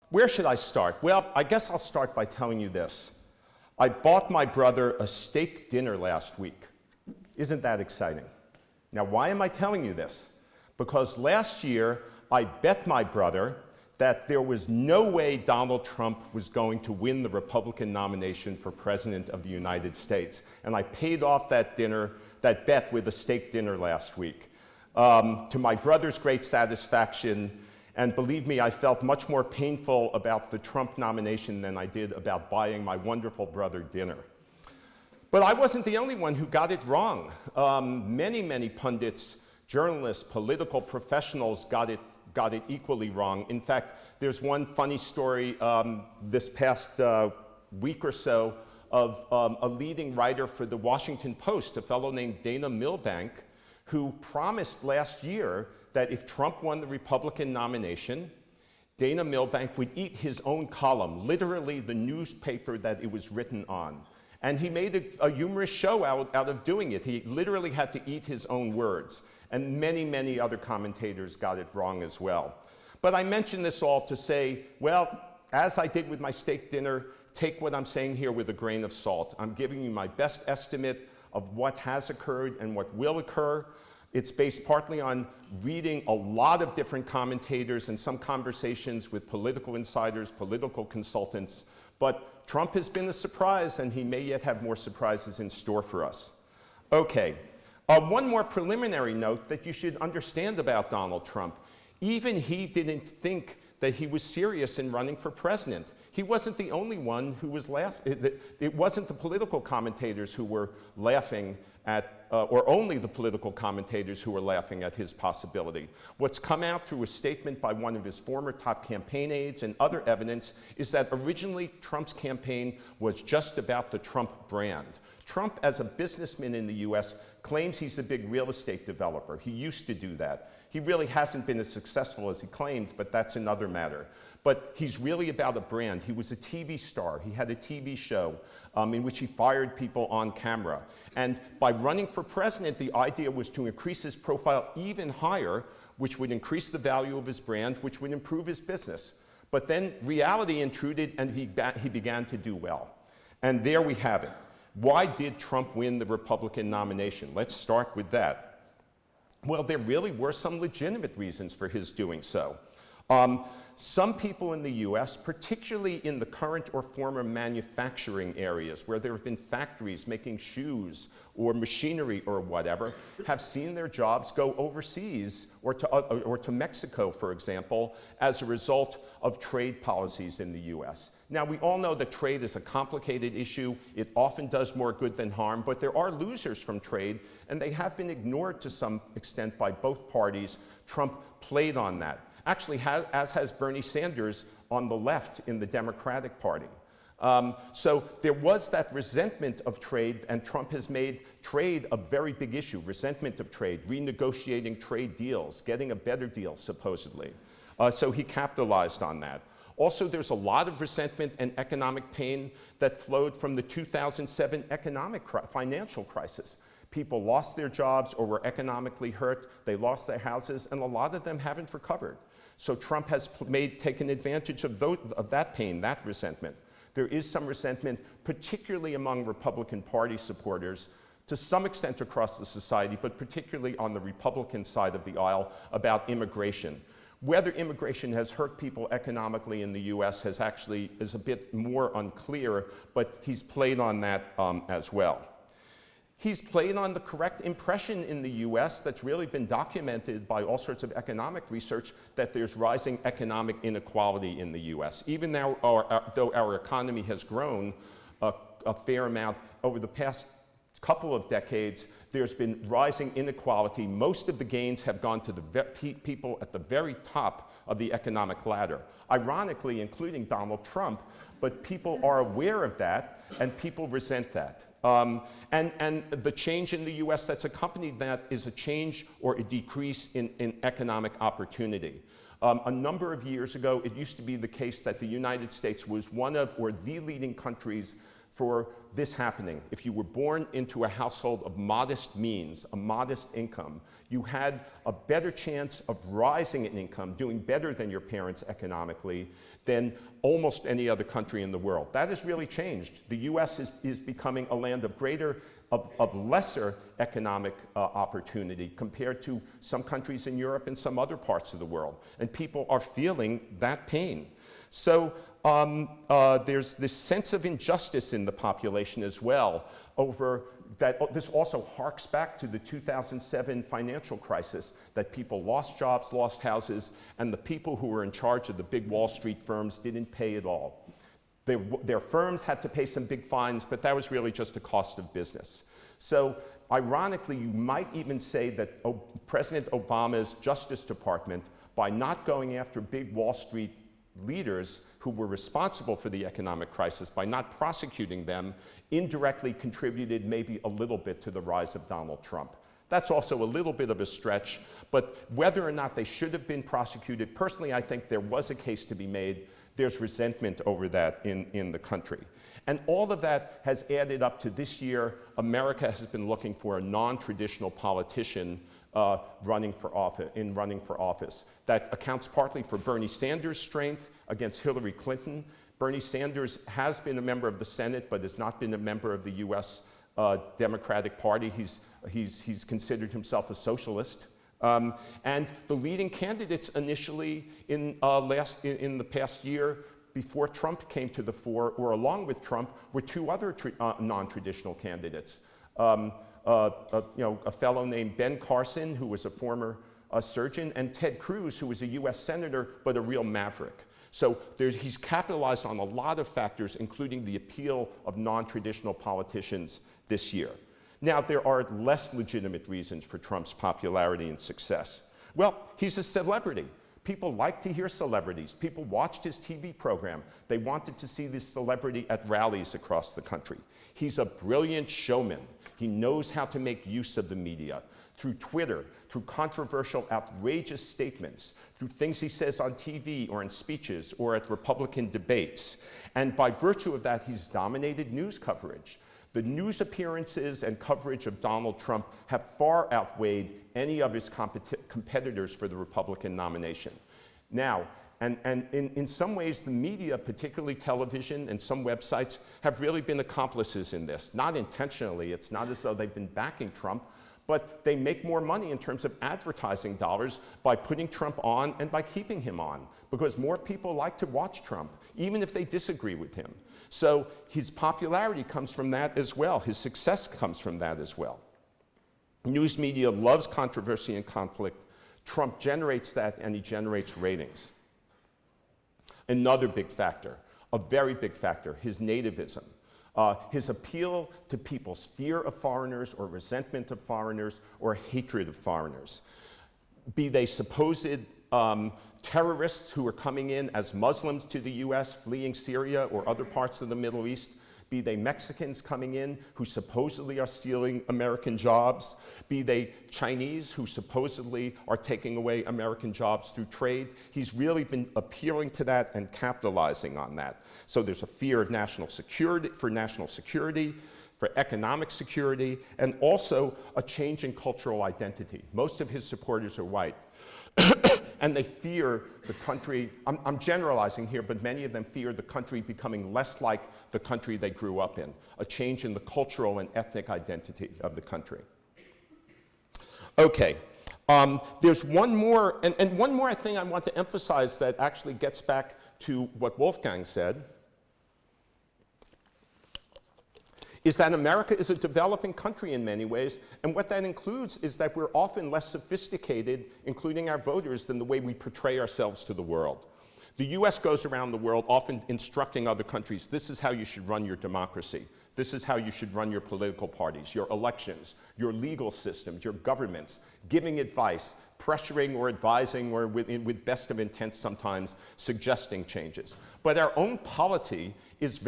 Where should I start? Well, I guess I'll start by telling you this. I bought my brother a steak dinner last week. Isn't that exciting? Now, why am I telling you this? Because last year, I bet my brother that there was no way Donald Trump was going to win the Republican nomination for President of the United States. And I paid off that bet with a steak dinner last week. To my brother's great satisfaction, and believe me, I felt much more painful about the Trump nomination than I did about buying my wonderful brother dinner. But I wasn't the only one who got it wrong. Many pundits, journalists, political professionals got it equally wrong. In fact, there's one funny story this past week or so of a leading writer for the Washington Post, a fellow named Dana Milbank, who promised last year that if Trump won the Republican nomination, Dana Milbank would eat his own column, literally the newspaper that it was written on. And he made a humorous show out of doing it. He literally had to eat his own words. And many other commentators got it wrong as well. But I mention this all to say, well, as I did with my steak dinner, take what I'm saying here with a grain of salt. I'm giving you my best estimate of what has occurred and what will occur. It's based partly on reading a lot of different commentators and some conversations with political insiders, political consultants. But Trump has been a surprise, and he may yet have more surprises in store for us. Okay, one more preliminary note that you should understand about Donald Trump. Even he didn't think that he was serious in running for president. He wasn't the only one who was laughing. It wasn't the political commentators who were laughing at, or only the political commentators who were laughing at his possibility. What's come out through a statement by one of his former top campaign aides and other evidence is that originally Trump's campaign was just about the Trump brand. Trump, as a businessman in the US, claims he's a big real estate developer. He used to do that. He really hasn't been as successful as he claimed, but that's another matter. But he's really about a brand. He was a TV star. He had a TV show in which he fired people on camera. And by running for president, the idea was to increase his profile even higher, which would increase the value of his brand, which would improve his business. But then reality intruded, and he began to do well. And there we have it. Why did Trump win the Republican nomination? Let's start with that. Well, there really were some legitimate reasons for his doing so. Some people in the US, particularly in the current or former manufacturing areas where there have been factories making shoes or machinery or whatever, have seen their jobs go overseas or to Mexico, for example, as a result of trade policies in the US. Now, we all know that trade is a complicated issue. It often does more good than harm, but there are losers from trade, and they have been ignored to some extent by both parties. Trump played on that. Actually, as has Bernie Sanders on the left in the Democratic Party. So there was that resentment of trade, and Trump has made trade a very big issue. Resentment of trade, renegotiating trade deals, getting a better deal, supposedly. So he capitalized on that. Also, there's a lot of resentment and economic pain that flowed from the 2007 financial crisis. People lost their jobs or were economically hurt. They lost their houses, and a lot of them haven't recovered. So Trump has taken advantage of that pain, that resentment. There is some resentment, particularly among Republican Party supporters, to some extent across the society, but particularly on the Republican side of the aisle, about immigration. Whether immigration has hurt people economically in the US is a bit more unclear, but he's played on that as well. He's played on the correct impression in the US that's really been documented by all sorts of economic research, that there's rising economic inequality in the US. Even though our economy has grown a fair amount over the past couple of decades, there's been rising inequality. Most of the gains have gone to the people at the very top of the economic ladder, ironically, including Donald Trump, but people are aware of that, and people resent that. And the change in the US that's accompanied that is a change or a decrease in economic opportunity. A number of years ago, it used to be the case that the United States was one of, or the leading countries for this happening. If you were born into a household of modest means, a modest income, you had a better chance of rising in income, doing better than your parents economically, than almost any other country in the world. That has really changed. The US is becoming a land of lesser economic opportunity compared to some countries in Europe and some other parts of the world. And people are feeling that pain. So there's this sense of injustice in the population as well over that. This also harks back to the 2007 financial crisis, that people lost jobs, lost houses, and the people who were in charge of the big Wall Street firms didn't pay at all. Their firms had to pay some big fines, but that was really just a cost of business. So ironically, you might even say that President Obama's Justice Department, by not going after big Wall Street leaders who were responsible for the economic crisis, by not prosecuting them, indirectly contributed maybe a little bit to the rise of Donald Trump. That's also a little bit of a stretch, but whether or not they should have been prosecuted, personally I think there was a case to be made. There's resentment over that in the country. And all of that has added up to this year. America has been looking for a non-traditional politician running for office. That accounts partly for Bernie Sanders' strength against Hillary Clinton. Bernie Sanders has been a member of the Senate, but has not been a member of the US Democratic Party. He's considered himself a socialist. And the leading candidates initially in the past year, before Trump came to the fore, or along with Trump, were two other non-traditional candidates. A fellow named Ben Carson, who was a former surgeon, and Ted Cruz, who was a US senator, but a real maverick. So he's capitalized on a lot of factors, including the appeal of non-traditional politicians this year. Now, there are less legitimate reasons for Trump's popularity and success. Well, he's a celebrity. People like to hear celebrities. People watched his TV program. They wanted to see this celebrity at rallies across the country. He's a brilliant showman. He knows how to make use of the media through Twitter, through controversial, outrageous statements, through things he says on TV or in speeches or at Republican debates. And by virtue of that, he's dominated news coverage. The news appearances and coverage of Donald Trump have far outweighed any of his competitors for the Republican nomination. Now, and in some ways, the media, particularly television and some websites, have really been accomplices in this. Not intentionally. It's not as though they've been backing Trump, but they make more money in terms of advertising dollars by putting Trump on and by keeping him on, because more people like to watch Trump, even if they disagree with him. So his popularity comes from that as well. His success comes from that as well. News media loves controversy and conflict. Trump generates that, and he generates ratings. Another big factor, a very big factor, his nativism. His appeal to people's fear of foreigners or resentment of foreigners or hatred of foreigners. Be they supposed terrorists who are coming in as Muslims to the US, fleeing Syria or other parts of the Middle East, be they Mexicans coming in who supposedly are stealing American jobs, be they Chinese who supposedly are taking away American jobs through trade. He's really been appealing to that and capitalizing on that. So there's a fear of national security, for economic security, and also a change in cultural identity. Most of his supporters are white. And they fear the country, I'm generalizing here, but many of them fear the country becoming less like the country they grew up in, a change in the cultural and ethnic identity of the country. Okay, there's one more, and one more thing I want to emphasize that actually gets back to what Wolfgang said, is that America is a developing country in many ways, and what that includes is that we're often less sophisticated, including our voters, than the way we portray ourselves to the world. The US goes around the world often instructing other countries, this is how you should run your democracy. This is how you should run your political parties, your elections, your legal systems, your governments, giving advice, pressuring or advising, or with best of intent sometimes, suggesting changes. But our own polity is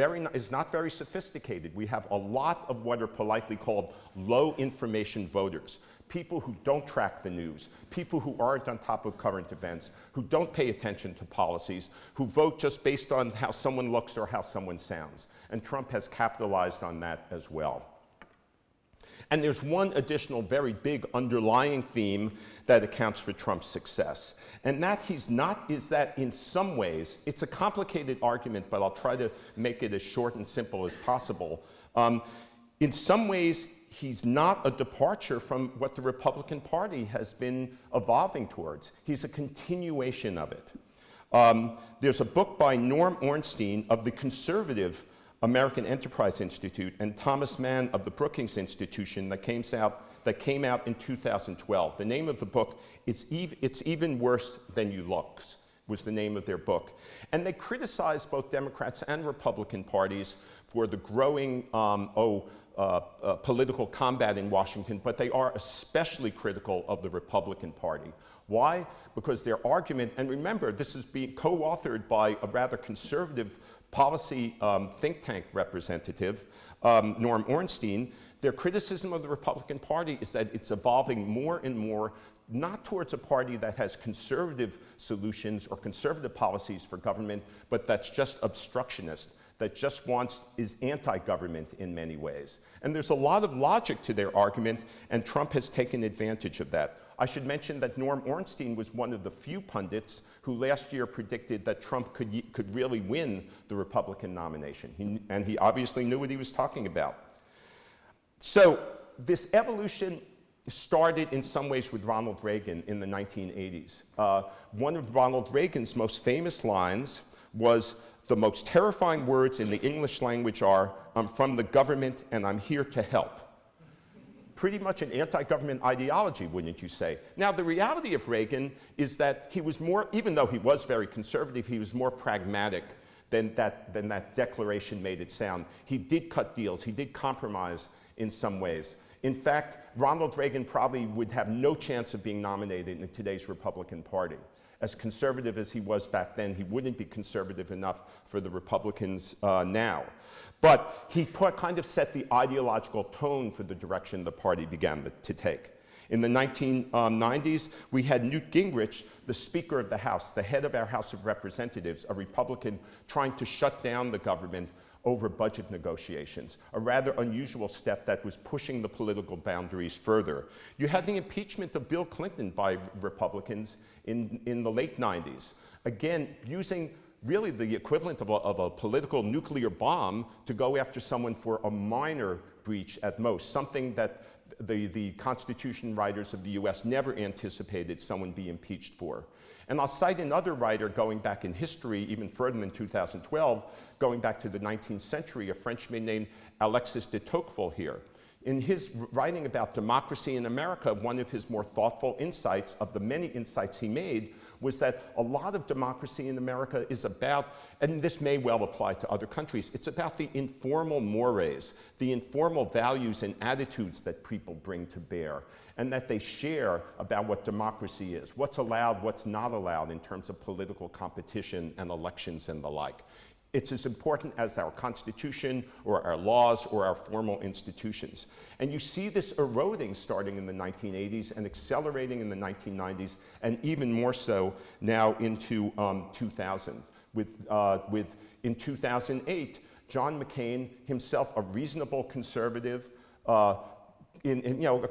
not very sophisticated. We have a lot of what are politely called low information voters, people who don't track the news, people who aren't on top of current events, who don't pay attention to policies, who vote just based on how someone looks or how someone sounds. And Trump has capitalized on that as well. And there's one additional very big underlying theme that accounts for Trump's success. And that is that in some ways, it's a complicated argument, but I'll try to make it as short and simple as possible. In some ways, he's not a departure from what the Republican Party has been evolving towards. He's a continuation of it. There's a book by Norm Ornstein of the conservative American Enterprise Institute and Thomas Mann of the Brookings Institution that came out in 2012. The name of the book is It's Even Worse Than You Looks, was the name of their book. And they criticized both Democrats and Republican parties for the growing political combat in Washington, but they are especially critical of the Republican Party. Why? Because their argument, and remember, this is being co-authored by a rather conservative policy think tank representative, Norm Ornstein. Their criticism of the Republican Party is that it's evolving more and more not towards a party that has conservative solutions or conservative policies for government, but that's just obstructionist, that just is anti-government in many ways. And there's a lot of logic to their argument, and Trump has taken advantage of that. I should mention that Norm Ornstein was one of the few pundits who last year predicted that Trump could really win the Republican nomination. And he obviously knew what he was talking about. So this evolution started in some ways with Ronald Reagan in the 1980s. One of Ronald Reagan's most famous lines was, "The most terrifying words in the English language are, 'I'm from the government and I'm here to help.'" Pretty much an anti-government ideology, wouldn't you say? Now, the reality of Reagan is that he was more, even though he was very conservative, he was more pragmatic than that declaration made it sound. He did cut deals, he did compromise in some ways. In fact, Ronald Reagan probably would have no chance of being nominated in today's Republican Party. As conservative as he was back then, he wouldn't be conservative enough for the Republicans now. But he kind of set the ideological tone for the direction the party began to take. In the 1990s, we had Newt Gingrich, the Speaker of the House, the head of our House of Representatives, a Republican, trying to shut down the government over budget negotiations, a rather unusual step that was pushing the political boundaries further. You had the impeachment of Bill Clinton by Republicans in the late 90s, again, using really the equivalent of a political nuclear bomb to go after someone for a minor breach at most, something that the Constitution writers of the US never anticipated someone be impeached for. And I'll cite another writer going back in history, even further than 2012, going back to the 19th century, a Frenchman named Alexis de Tocqueville here. In his writing about democracy in America, one of his more thoughtful insights, of the many insights he made, was that a lot of democracy in America is about, and this may well apply to other countries, it's about the informal mores, the informal values and attitudes that people bring to bear, and that they share about what democracy is, what's allowed, what's not allowed in terms of political competition and elections and the like. It's as important as our Constitution or our laws or our formal institutions. And you see this eroding starting in the 1980s and accelerating in the 1990s, and even more so now into 2000. In 2008, John McCain, himself a reasonable conservative, a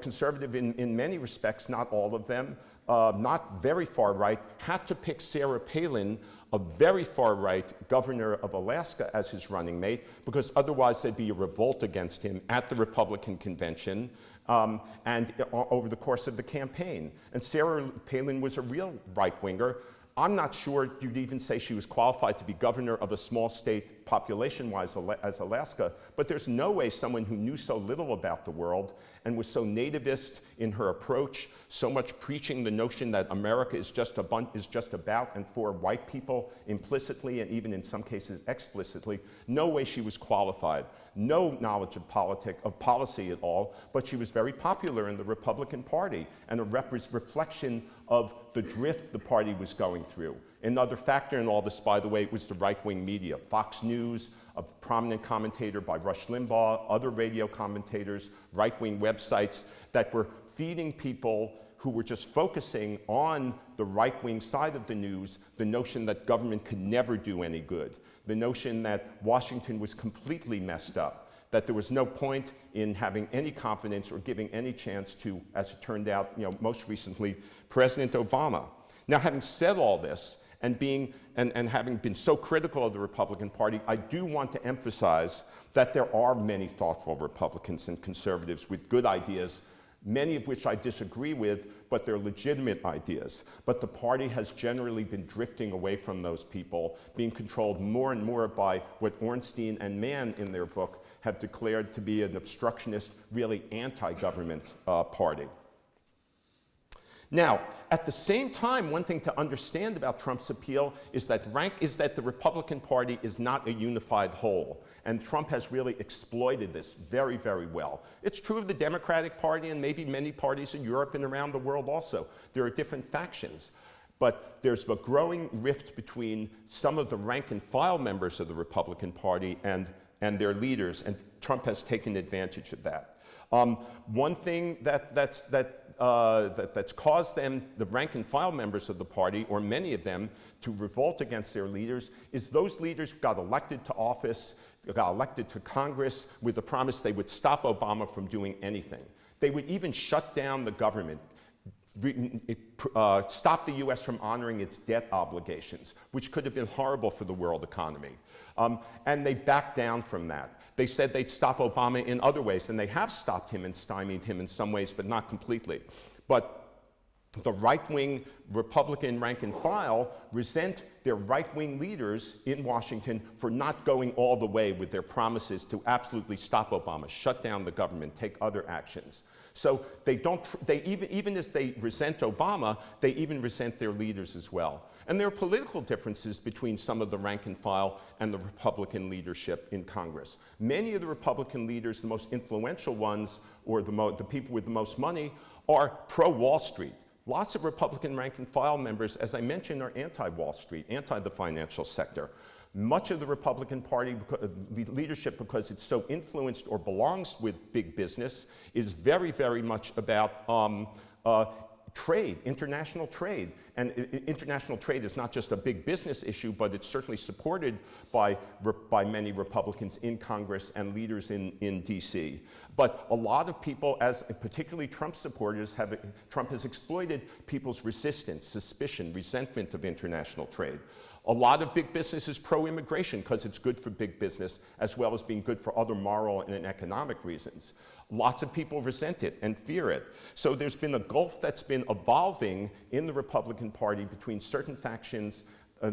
conservative in many respects, not all of them, not very far right, had to pick Sarah Palin, a very far right governor of Alaska, as his running mate, because otherwise there'd be a revolt against him at the Republican convention and over the course of the campaign. And Sarah Palin was a real right-winger. I'm not sure you'd even say she was qualified to be governor of a small state population-wise as Alaska, but there's no way someone who knew so little about the world and was so nativist in her approach, so much preaching the notion that America is just about and for white people implicitly and even in some cases explicitly, no way she was qualified. No knowledge of policy at all, but she was very popular in the Republican Party and a reflection of the drift the party was going through. Another factor in all this, by the way, was the right-wing media. Fox News, a prominent commentator by Rush Limbaugh, other radio commentators, right-wing websites that were feeding people who were just focusing on the right-wing side of the news the notion that government could never do any good, the notion that Washington was completely messed up, that there was no point in having any confidence or giving any chance to, as it turned out, most recently, President Obama. Now, having said all this, and having been so critical of the Republican Party, I do want to emphasize that there are many thoughtful Republicans and conservatives with good ideas, many of which I disagree with, but they're legitimate ideas. But the party has generally been drifting away from those people, being controlled more and more by what Ornstein and Mann in their book have declared to be an obstructionist, really anti-government party. Now, at the same time, one thing to understand about Trump's appeal is that the Republican Party is not a unified whole. And Trump has really exploited this very, very well. It's true of the Democratic Party and maybe many parties in Europe and around the world also. There are different factions. But there's a growing rift between some of the rank and file members of the Republican Party and their leaders, and Trump has taken advantage of that. One thing that's caused them, the rank and file members of the party, or many of them, to revolt against their leaders is those leaders got elected to office, got elected to Congress with the promise they would stop Obama from doing anything. They would even shut down the government, stop the US from honoring its debt obligations, which could have been horrible for the world economy. And they backed down from that. They said they'd stop Obama in other ways, and they have stopped him and stymied him in some ways, but not completely. But the right-wing Republican rank and file resent their right-wing leaders in Washington for not going all the way with their promises to absolutely stop Obama, shut down the government, take other actions. So even as they resent Obama, they even resent their leaders as well. And there are political differences between some of the rank and file and the Republican leadership in Congress. Many of the Republican leaders, the most influential ones, or the people with the most money, are pro-Wall Street. Lots of Republican rank and file members, as I mentioned, are anti-Wall Street, anti the financial sector. Much of the Republican Party leadership, because it's so influenced or belongs with big business, is very, very much about trade, international trade. And international trade is not just a big business issue, but it's certainly supported by many Republicans in Congress and leaders in DC. But a lot of people, particularly Trump supporters, Trump has exploited people's resistance, suspicion, resentment of international trade. A lot of big business is pro-immigration because it's good for big business as well as being good for other moral and economic reasons. Lots of people resent it and fear it. So there's been a gulf that's been evolving in the Republican Party between certain factions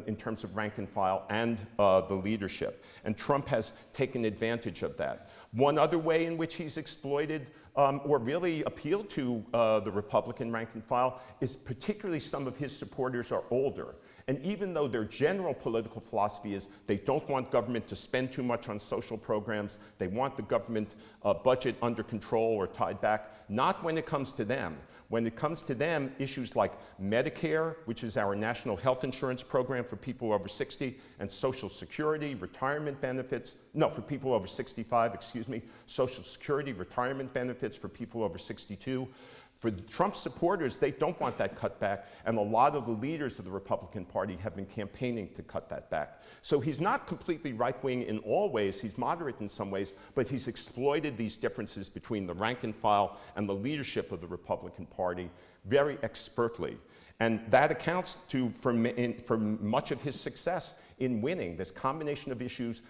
in terms of rank and file and the leadership. And Trump has taken advantage of that. One other way in which he's exploited or really appealed to the Republican rank and file is particularly some of his supporters are older. And even though their general political philosophy is they don't want government to spend too much on social programs, they want the government budget under control or tied back, not when it comes to them. When it comes to them, issues like Medicare, which is our national health insurance program for people over 60, and Social Security, retirement benefits, no, for people over 65, excuse me, Social Security, retirement benefits for people over 62. For the Trump supporters, they don't want that cut back, and a lot of the leaders of the Republican Party have been campaigning to cut that back. So he's not completely right-wing in all ways, he's moderate in some ways, but he's exploited these differences between the rank and file and the leadership of the Republican Party very expertly. And that accounts for much of his success in winning this combination of issues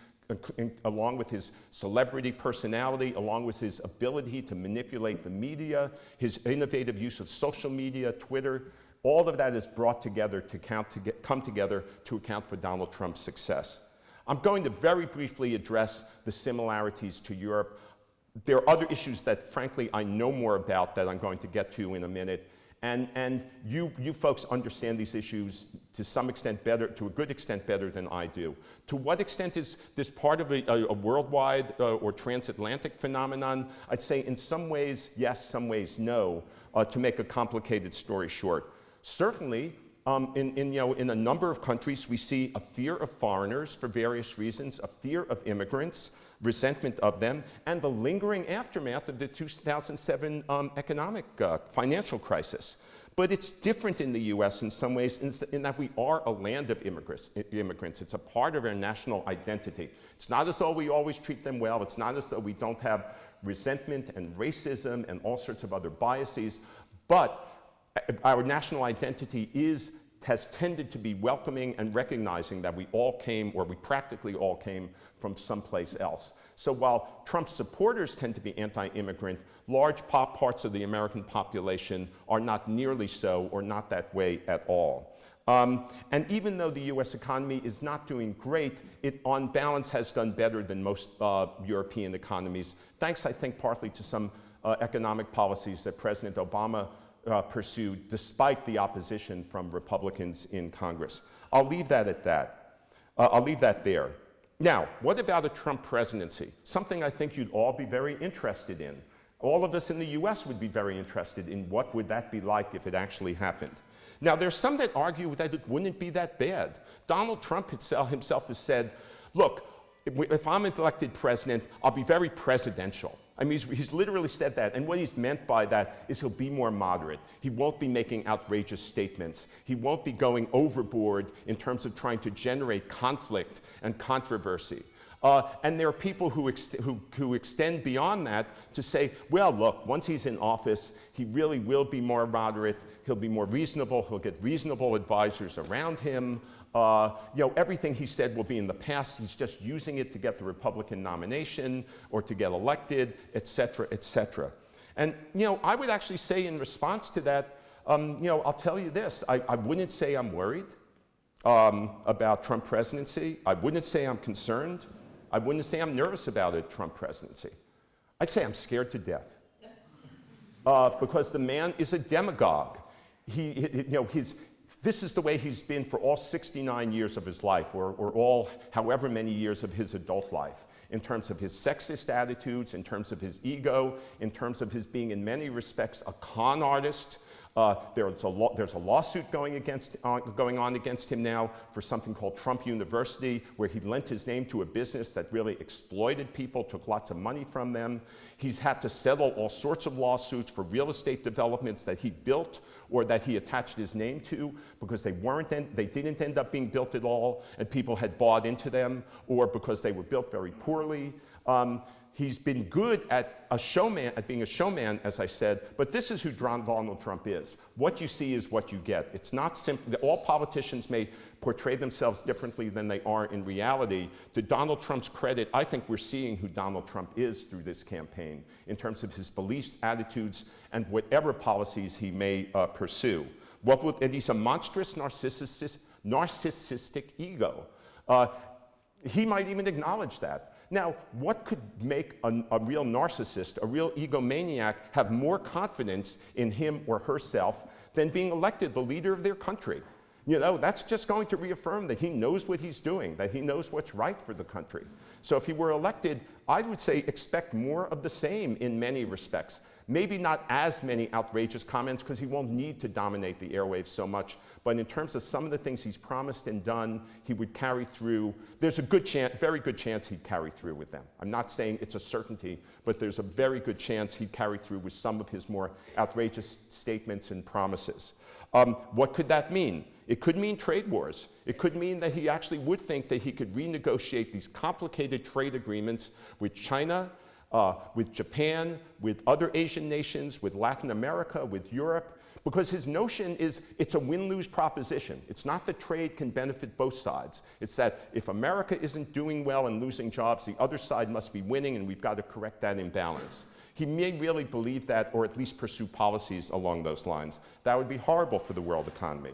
along with his celebrity personality, along with his ability to manipulate the media, his innovative use of social media, Twitter, all of that is brought together to come together to account for Donald Trump's success. I'm going to very briefly address the similarities to Europe. There are other issues that, frankly, I know more about that I'm going to get to in a minute. And you folks understand these issues to some extent better, to a good extent better than I do. To what extent is this part of a worldwide or transatlantic phenomenon? I'd say in some ways, yes, some ways, no, to make a complicated story short. Certainly, in a number of countries, we see a fear of foreigners for various reasons, a fear of immigrants, resentment of them, and the lingering aftermath of the 2007 economic financial crisis. But it's different in the US in some ways in that we are a land of immigrants. It's a part of our national identity. It's not as though we always treat them well. It's not as though we don't have resentment and racism and all sorts of other biases. But our national identity has tended to be welcoming and recognizing that we all came, or we practically all came, from someplace else. So while Trump's supporters tend to be anti-immigrant, large parts of the American population are not nearly so, or not that way at all. And even though the US economy is not doing great, it on balance has done better than most European economies, thanks, I think, partly to some economic policies that President Obama pursued despite the opposition from Republicans in Congress. I'll leave that at that. I'll leave that there. Now, what about a Trump presidency? Something I think you'd all be very interested in. All of us in the US would be very interested in what would that be like if it actually happened. Now, there's some that argue that it wouldn't be that bad. Donald Trump himself has said, look, if I'm elected president, I'll be very presidential. I mean, he's literally said that, and what he's meant by that is he'll be more moderate. He won't be making outrageous statements. He won't be going overboard in terms of trying to generate conflict and controversy. And there are people who extend beyond that to say, well, look, once he's in office, he really will be more moderate, he'll be more reasonable, he'll get reasonable advisors around him. Everything he said will be in the past, he's just using it to get the Republican nomination or to get elected, et cetera, et cetera. And, I would actually say in response to that, I'll tell you this, I wouldn't say I'm worried about Trump presidency. I wouldn't say I'm concerned. I wouldn't say I'm nervous about a Trump presidency. I'd say I'm scared to death because the man is a demagogue. This is the way he's been for all 69 years of his life, or all however many years of his adult life, in terms of his sexist attitudes, in terms of his ego, in terms of his being in many respects a con artist. There's a lawsuit going on against him now for something called Trump University, where he lent his name to a business that really exploited people, took lots of money from them. He's had to settle all sorts of lawsuits for real estate developments that he built or that he attached his name to because they didn't end up being built at all and people had bought into them, or because they were built very poorly. He's been good at being a showman, as I said, but this is who Donald Trump is. What you see is what you get. It's not simply, all politicians may portray themselves differently than they are in reality. To Donald Trump's credit, I think we're seeing who Donald Trump is through this campaign in terms of his beliefs, attitudes, and whatever policies he may pursue. And he's a monstrous narcissistic ego. He might even acknowledge that. Now, what could make a real narcissist, a real egomaniac, have more confidence in him or herself than being elected the leader of their country? That's just going to reaffirm that he knows what he's doing, that he knows what's right for the country. So if he were elected, I would say expect more of the same in many respects. Maybe not as many outrageous comments because he won't need to dominate the airwaves so much, but in terms of some of the things he's promised and done, he would carry through. There's a very good chance he'd carry through with them. I'm not saying it's a certainty, but there's a very good chance he'd carry through with some of his more outrageous statements and promises. What could that mean? It could mean trade wars. It could mean that he actually would think that he could renegotiate these complicated trade agreements with China, with Japan, with other Asian nations, with Latin America, with Europe, because his notion is it's a win-lose proposition. It's not that trade can benefit both sides. It's that if America isn't doing well and losing jobs, the other side must be winning, and we've got to correct that imbalance. He may really believe that, or at least pursue policies along those lines. That would be horrible for the world economy.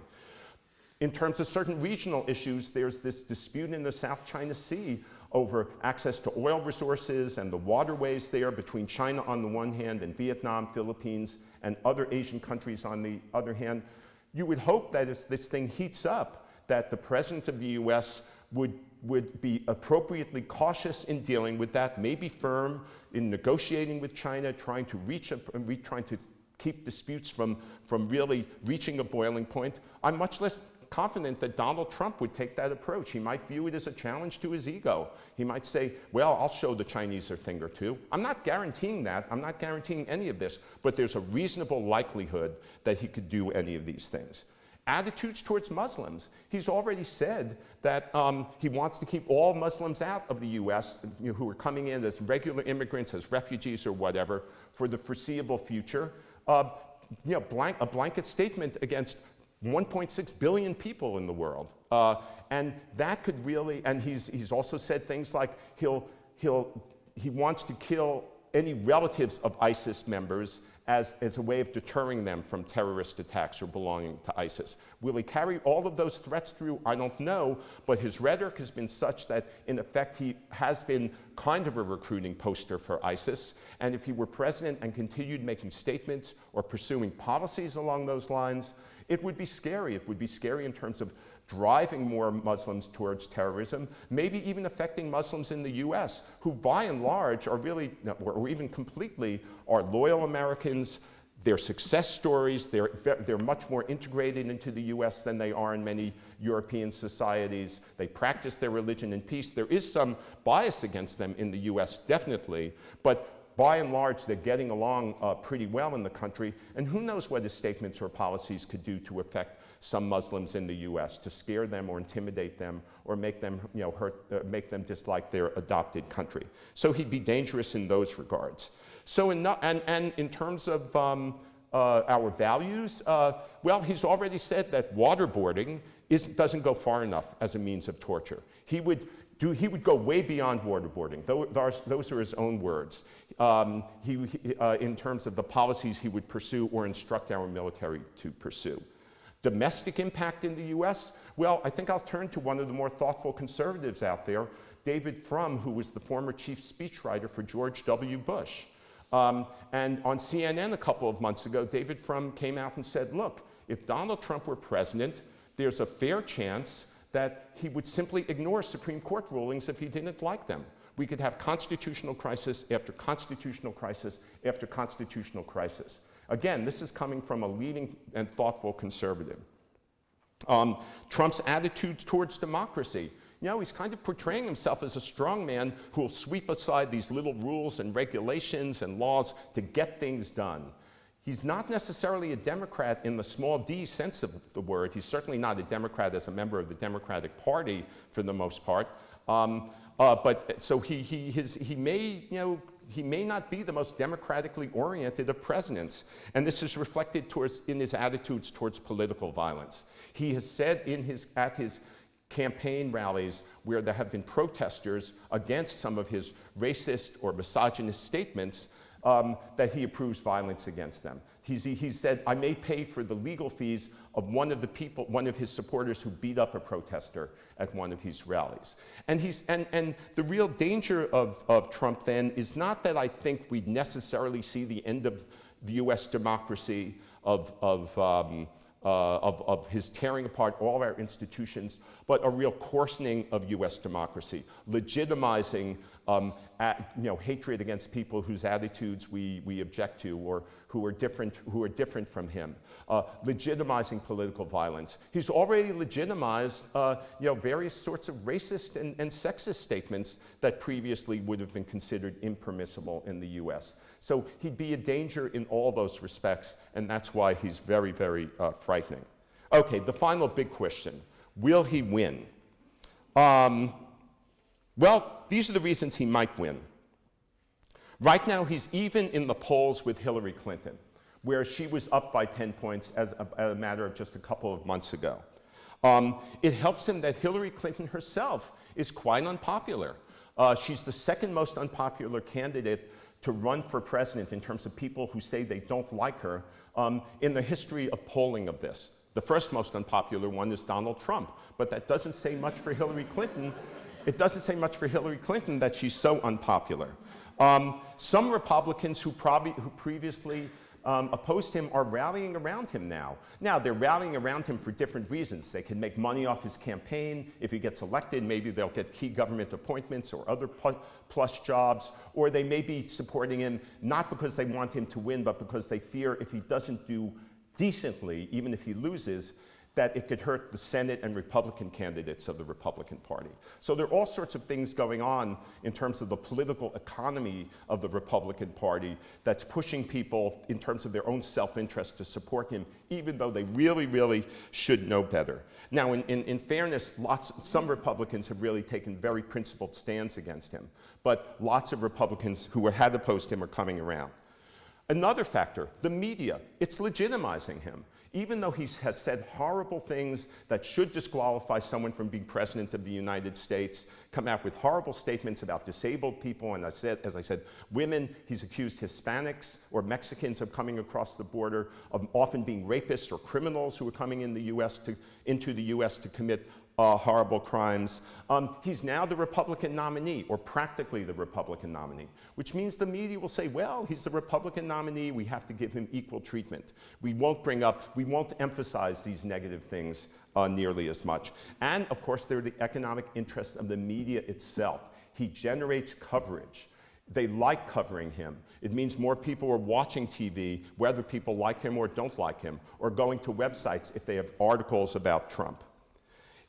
In terms of certain regional issues, there's this dispute in the South China Sea over access to oil resources and the waterways there between China on the one hand and Vietnam, Philippines, and other Asian countries on the other hand. You would hope that as this thing heats up, that the President of the US would be appropriately cautious in dealing with that, maybe firm in negotiating with China, trying to keep disputes from really reaching a boiling point, I'm much less confident that Donald Trump would take that approach. He might view it as a challenge to his ego. He might say, well, I'll show the Chinese a thing or two. I'm not guaranteeing that. I'm not guaranteeing any of this, but there's a reasonable likelihood that he could do any of these things. Attitudes towards Muslims. He's already said that he wants to keep all Muslims out of the US, who are coming in as regular immigrants, as refugees or whatever, for the foreseeable future. A blanket statement against 1.6 billion people in the world. And that could really, and he's also said things like he wants to kill any relatives of ISIS members as a way of deterring them from terrorist attacks or belonging to ISIS. Will he carry all of those threats through? I don't know, but his rhetoric has been such that, in effect, he has been kind of a recruiting poster for ISIS. And if he were president and continued making statements or pursuing policies along those lines, it would be scary. It would be scary in terms of driving more Muslims towards terrorism, maybe even affecting Muslims in the US, who by and large are really, or even completely, are loyal Americans. They're success stories. They're much more integrated into the US than they are in many European societies. They practice their religion in peace. There is some bias against them in the US, definitely, but by and large, they're getting along pretty well in the country, and who knows what his statements or policies could do to affect some Muslims in the U.S., to scare them or intimidate them or make them, make them dislike their adopted country. So he'd be dangerous in those regards. So in terms of our values, well, he's already said that waterboarding doesn't go far enough as a means of torture. He would go way beyond waterboarding. Those are his own words. In terms of the policies he would pursue or instruct our military to pursue. Domestic impact in the US? Well, I think I'll turn to one of the more thoughtful conservatives out there, David Frum, who was the former chief speechwriter for George W. Bush. And on CNN a couple of months ago, David Frum came out and said, look, if Donald Trump were president, there's a fair chance that he would simply ignore Supreme Court rulings if he didn't like them. We could have constitutional crisis after constitutional crisis after constitutional crisis. Again, this is coming from a leading and thoughtful conservative. Trump's attitudes towards democracy. He's kind of portraying himself as a strong man who will sweep aside these little rules and regulations and laws to get things done. He's not necessarily a Democrat in the small d sense of the word. He's certainly not a Democrat as a member of the Democratic Party for the most part. But so he may not be the most democratically oriented of presidents, and this is reflected in his attitudes towards political violence. He has said at his campaign rallies where there have been protesters against some of his racist or misogynist statements that he approves violence against them. He said, I may pay for the legal fees of one of his supporters who beat up a protester at one of his rallies. And the real danger of Trump then is not that I think we'd necessarily see the end of the US democracy, of his tearing apart all of our institutions, but a real coarsening of US democracy, legitimizing hatred against people whose attitudes we object to or who are different from him, legitimizing political violence. He's already legitimized various sorts of racist and sexist statements that previously would have been considered impermissible in the US. So he'd be a danger in all those respects, and that's why he's very, very frightening. Okay, the final big question. Will he win? Well, these are the reasons he might win. Right now, he's even in the polls with Hillary Clinton, where she was up by 10 points as a matter of just a couple of months ago. It helps him that Hillary Clinton herself is quite unpopular. She's the second most unpopular candidate to run for president in terms of people who say they don't like her in the history of polling of this. The first most unpopular one is Donald Trump, but that doesn't say much for Hillary Clinton. It doesn't say much for Hillary Clinton that she's so unpopular. Some Republicans who previously opposed him are rallying around him now. Now, they're rallying around him for different reasons. They can make money off his campaign. If he gets elected, maybe they'll get key government appointments or other plus jobs, or they may be supporting him not because they want him to win, but because they fear if he doesn't do decently, even if he loses, that it could hurt the Senate and Republican candidates of the Republican Party. So there are all sorts of things going on in terms of the political economy of the Republican Party that's pushing people in terms of their own self-interest to support him, even though they really, really should know better. Now, in fairness, some Republicans have really taken very principled stands against him, but lots of Republicans who had opposed him are coming around. Another factor, the media, it's legitimizing him. Even though he has said horrible things that should disqualify someone from being president of the United States, come out with horrible statements about disabled people, and as I said, women. He's accused Hispanics or Mexicans of coming across the border, of often being rapists or criminals who are coming into the US to commit horrible crimes. He's now the Republican nominee, or practically the Republican nominee, which means the media will say, well, he's the Republican nominee, we have to give him equal treatment. We won't emphasize these negative things nearly as much. And of course, there are the economic interests of the media itself. He generates coverage. They like covering him. It means more people are watching TV, whether people like him or don't like him, or going to websites if they have articles about Trump.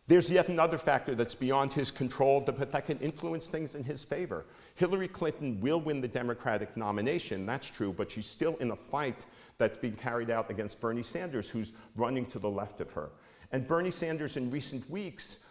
There's yet another factor that's beyond his control, but that can influence things in his favor. Hillary Clinton will win the Democratic nomination, that's true, but she's still in a fight that's being carried out against Bernie Sanders, who's running to the left of her. And Bernie Sanders in recent weeks,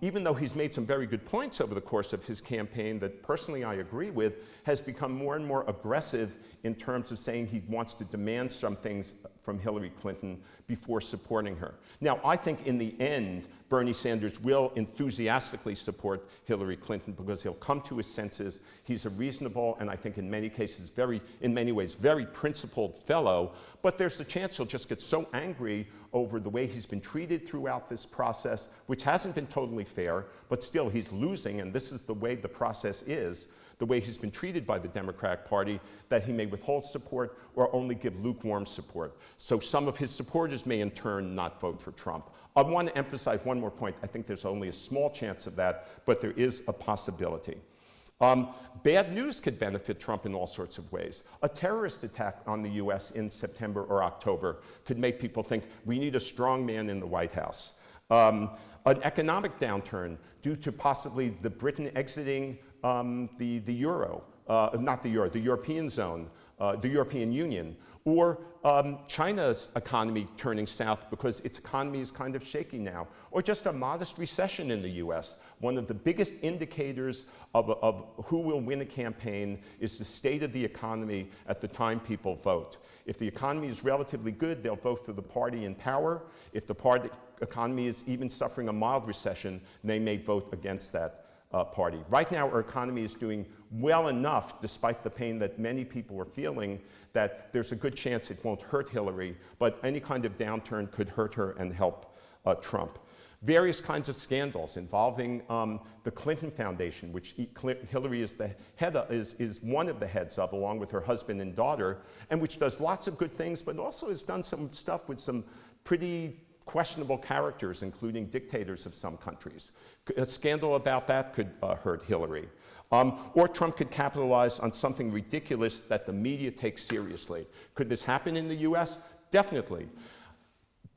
even though he's made some very good points over the course of his campaign that personally I agree with, has become more and more aggressive in terms of saying he wants to demand some things from Hillary Clinton before supporting her. Now, I think in the end, Bernie Sanders will enthusiastically support Hillary Clinton because he'll come to his senses. He's a reasonable and I think in many cases, in many ways, very principled fellow, but there's a chance he'll just get so angry over the way he's been treated throughout this process, which hasn't been totally fair, but still he's losing, and this is the way the process is, the way he's been treated by the Democratic Party, that he may withhold support or only give lukewarm support. So some of his supporters may in turn not vote for Trump. I want to emphasize one more point. I think there's only a small chance of that, but there is a possibility. Bad news could benefit Trump in all sorts of ways. A terrorist attack on the US in September or October could make people think we need a strong man in the White House. An economic downturn due to possibly the Britain exiting the European zone, the European Union, or China's economy turning south because its economy is kind of shaky now, or just a modest recession in the US. One of the biggest indicators of who will win a campaign is the state of the economy at the time people vote. If the economy is relatively good, they'll vote for the party in power. If the economy is even suffering a mild recession, they may vote against that party. Right now, our economy is doing well enough, despite the pain that many people are feeling, that there's a good chance it won't hurt Hillary, but any kind of downturn could hurt her and help Trump. Various kinds of scandals involving the Clinton Foundation, which Hillary is the head of, is one of the heads of, along with her husband and daughter, and which does lots of good things, but also has done some stuff with some pretty questionable characters, including dictators of some countries. A scandal about that could hurt Hillary. Or Trump could capitalize on something ridiculous that the media takes seriously. Could this happen in the US? Definitely.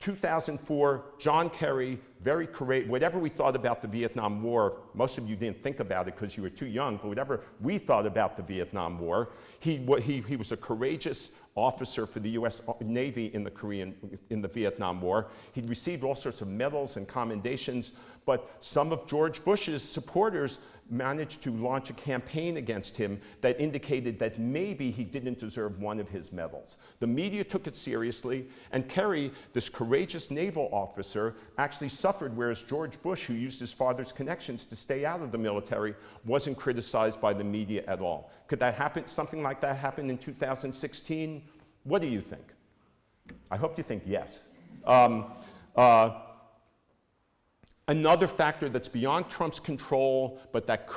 2004, John Kerry, very courageous. Whatever we thought about the Vietnam War, most of you didn't think about it because you were too young, but whatever we thought about the Vietnam War, he was a courageous officer for the US Navy in the Vietnam War. He'd received all sorts of medals and commendations, but some of George Bush's supporters managed to launch a campaign against him that indicated that maybe he didn't deserve one of his medals. The media took it seriously, and Kerry, this courageous naval officer, actually suffered, whereas George Bush, who used his father's connections to stay out of the military, wasn't criticized by the media at all. Could that happen, something like that happen in 2016? What do you think? I hope you think yes. Another factor that's beyond Trump's control, but that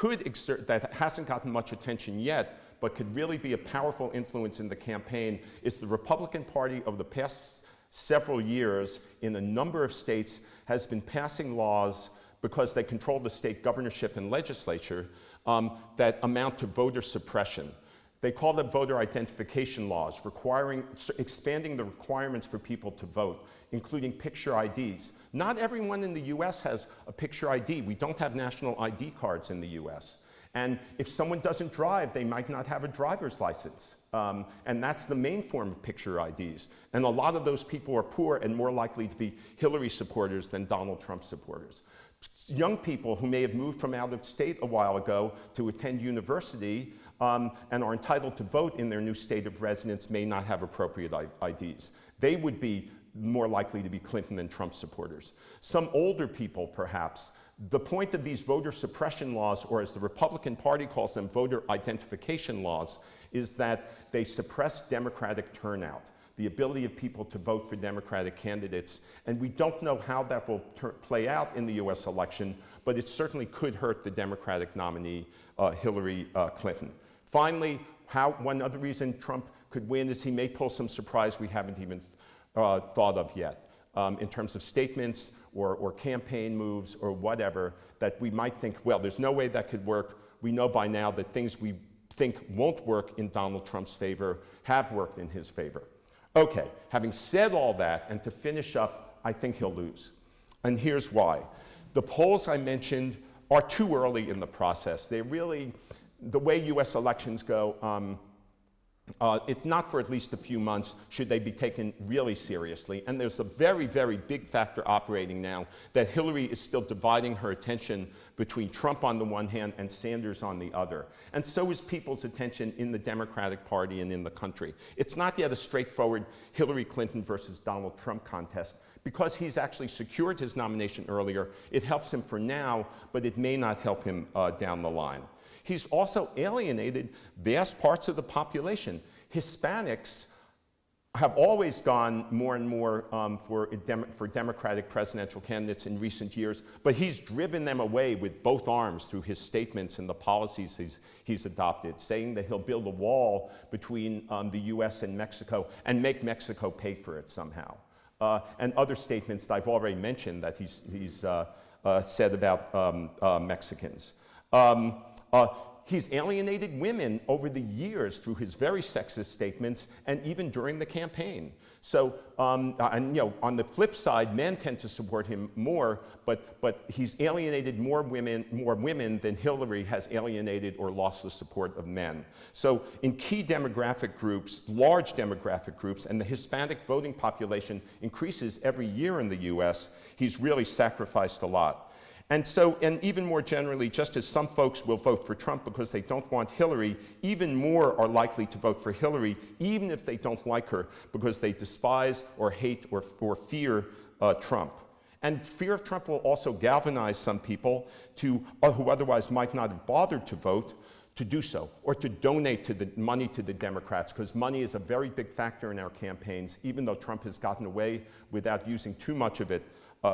hasn't gotten much attention yet, but could really be a powerful influence in the campaign is the Republican Party over the past several years in a number of states has been passing laws because they control the state governorship and legislature that amount to voter suppression. They call them voter identification laws, expanding the requirements for people to vote, including picture IDs. Not everyone in the US has a picture ID. We don't have national ID cards in the US. And if someone doesn't drive, they might not have a driver's license. And that's the main form of picture IDs. And a lot of those people are poor and more likely to be Hillary supporters than Donald Trump supporters. Young people who may have moved from out of state a while ago to attend university and are entitled to vote in their new state of residence may not have appropriate IDs. They would be more likely to be Clinton and Trump supporters. Some older people, perhaps. The point of these voter suppression laws, or as the Republican Party calls them, voter identification laws, is that they suppress Democratic turnout, the ability of people to vote for Democratic candidates. And we don't know how that will play out in the US election, but it certainly could hurt the Democratic nominee, Hillary Clinton. Finally, one other reason Trump could win is he may pull some surprise we haven't even thought of yet, in terms of statements or campaign moves or whatever that we might think, well, there's no way that could work. We know by now that things we think won't work in Donald Trump's favor have worked in his favor. Okay, having said all that, and to finish up, I think he'll lose. And here's why. The polls I mentioned are too early in the process. They really, the way US elections go, it's not for at least a few months should they be taken really seriously. And there's a very, very big factor operating now that Hillary is still dividing her attention between Trump on the one hand and Sanders on the other. And so is people's attention in the Democratic Party and in the country. It's not yet a straightforward Hillary Clinton versus Donald Trump contest. Because he's actually secured his nomination earlier, it helps him for now, but it may not help him down the line. He's also alienated vast parts of the population. Hispanics have always gone more and more for Democratic presidential candidates in recent years, but he's driven them away with both arms through his statements and the policies he's adopted, saying that he'll build a wall between the US and Mexico and make Mexico pay for it somehow. And other statements that I've already mentioned that he's said about Mexicans. He's alienated women over the years through his very sexist statements and even during the campaign. So, and on the flip side, men tend to support him more, but he's alienated more women than Hillary has alienated or lost the support of men. So in key demographic groups, large demographic groups, and the Hispanic voting population increases every year in the US, he's really sacrificed a lot. And so, and even more generally, just as some folks will vote for Trump because they don't want Hillary, even more are likely to vote for Hillary, even if they don't like her, because they despise or hate or fear Trump. And fear of Trump will also galvanize some people who otherwise might not have bothered to vote to do so, or to donate money to the Democrats, because money is a very big factor in our campaigns, even though Trump has gotten away without using too much of it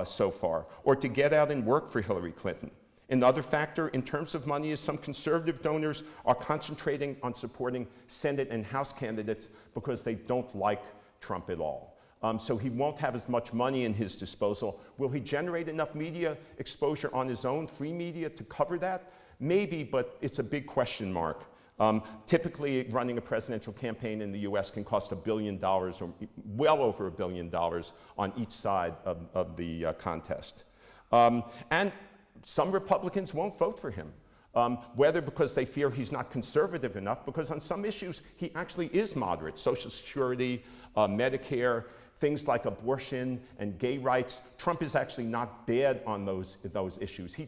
so far, or to get out and work for Hillary Clinton. Another factor in terms of money is some conservative donors are concentrating on supporting Senate and House candidates because they don't like Trump at all. So he won't have as much money in his disposal. Will he generate enough media exposure on his own, free media, to cover that? Maybe, but it's a big question mark. Typically, running a presidential campaign in the US can cost $1 billion, or well over $1 billion on each side of the contest. And some Republicans won't vote for him, whether because they fear he's not conservative enough, because on some issues he actually is moderate, Social Security, Medicare, things like abortion and gay rights. Trump is actually not bad on those issues. He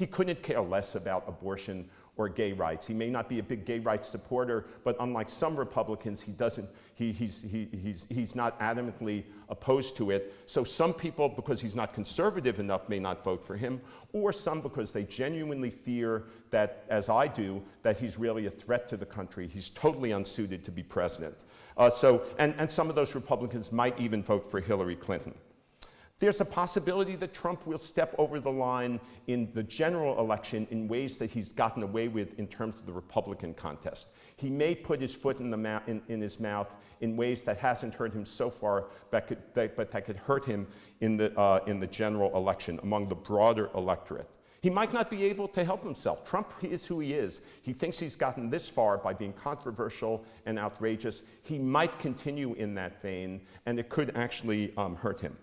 couldn't care less about abortion or gay rights. He may not be a big gay rights supporter, but unlike some Republicans, he's not adamantly opposed to it. So some people, because he's not conservative enough, may not vote for him, or some because they genuinely fear that, as I do, that he's really a threat to the country. He's totally unsuited to be president. And some of those Republicans might even vote for Hillary Clinton. There's a possibility that Trump will step over the line in the general election in ways that he's gotten away with in terms of the Republican contest. He may put his foot in his mouth in ways that hasn't hurt him so far, but that could hurt him in the general election among the broader electorate. He might not be able to help himself. Trump is who he is. He thinks he's gotten this far by being controversial and outrageous. He might continue in that vein, and it could actually hurt him.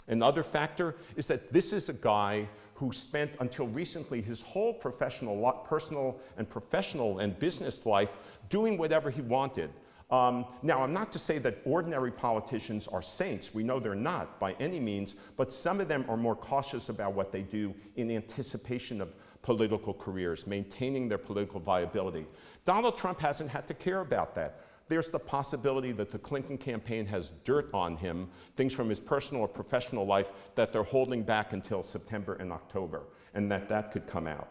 Another factor is that this is a guy who spent until recently his whole personal and professional and business life doing whatever he wanted. Now, I'm not to say that ordinary politicians are saints. We know they're not by any means, but some of them are more cautious about what they do in anticipation of political careers, maintaining their political viability. Donald Trump hasn't had to care about that. There's the possibility that the Clinton campaign has dirt on him, things from his personal or professional life that they're holding back until September and October, and that could come out.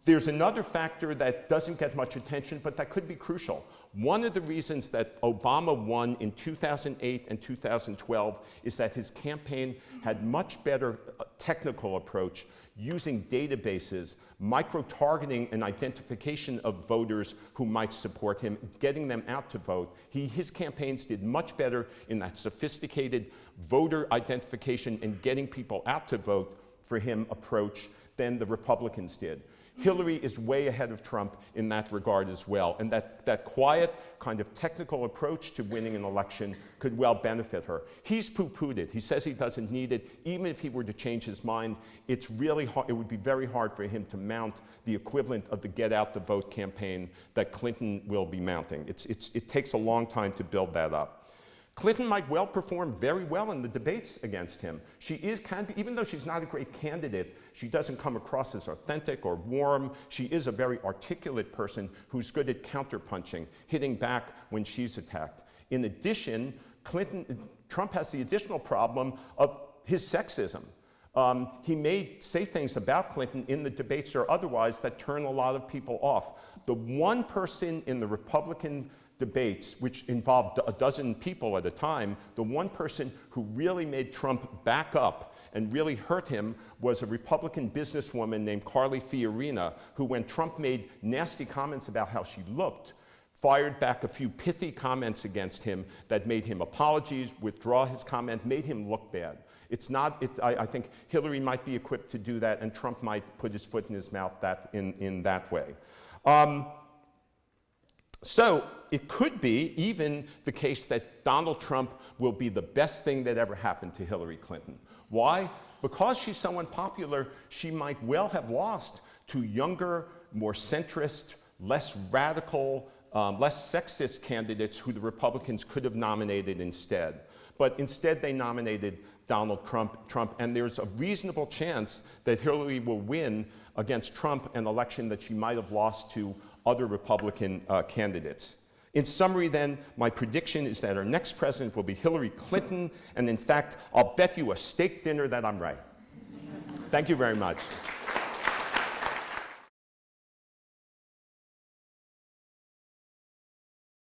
There's another factor that doesn't get much attention, but that could be crucial. One of the reasons that Obama won in 2008 and 2012 is that his campaign had much better technical approach using databases, micro-targeting and identification of voters who might support him, getting them out to vote. His campaigns did much better in that sophisticated voter identification and getting people out to vote for him approach than the Republicans did. Hillary is way ahead of Trump in that regard as well, and that quiet kind of technical approach to winning an election could well benefit her. He's poo-pooed it. He says he doesn't need it. Even if he were to change his mind, it's really hard, it would be very hard for him to mount the equivalent of the get out the vote campaign that Clinton will be mounting. It takes a long time to build that up. Clinton might well perform very well in the debates against him. Even though she's not a great candidate, she doesn't come across as authentic or warm. She is a very articulate person who's good at counterpunching, hitting back when she's attacked. In addition, Trump has the additional problem of his sexism. He may say things about Clinton in the debates or otherwise that turn a lot of people off. The one person in the Republican debates, which involved a dozen people at a time, the one person who really made Trump back up and really hurt him was a Republican businesswoman named Carly Fiorina, who, when Trump made nasty comments about how she looked, fired back a few pithy comments against him that made him apologies, withdraw his comment, made him look bad. I think Hillary might be equipped to do that, and Trump might put his foot in his mouth in that way. So it could be even the case that Donald Trump will be the best thing that ever happened to Hillary Clinton. Why? Because she's so unpopular, she might well have lost to younger, more centrist, less radical, less sexist candidates who the Republicans could have nominated instead. But instead they nominated Donald Trump, and there's a reasonable chance that Hillary will win against Trump an election that she might have lost to other Republican candidates. In summary then, my prediction is that our next president will be Hillary Clinton, and in fact, I'll bet you a steak dinner that I'm right. Thank you very much.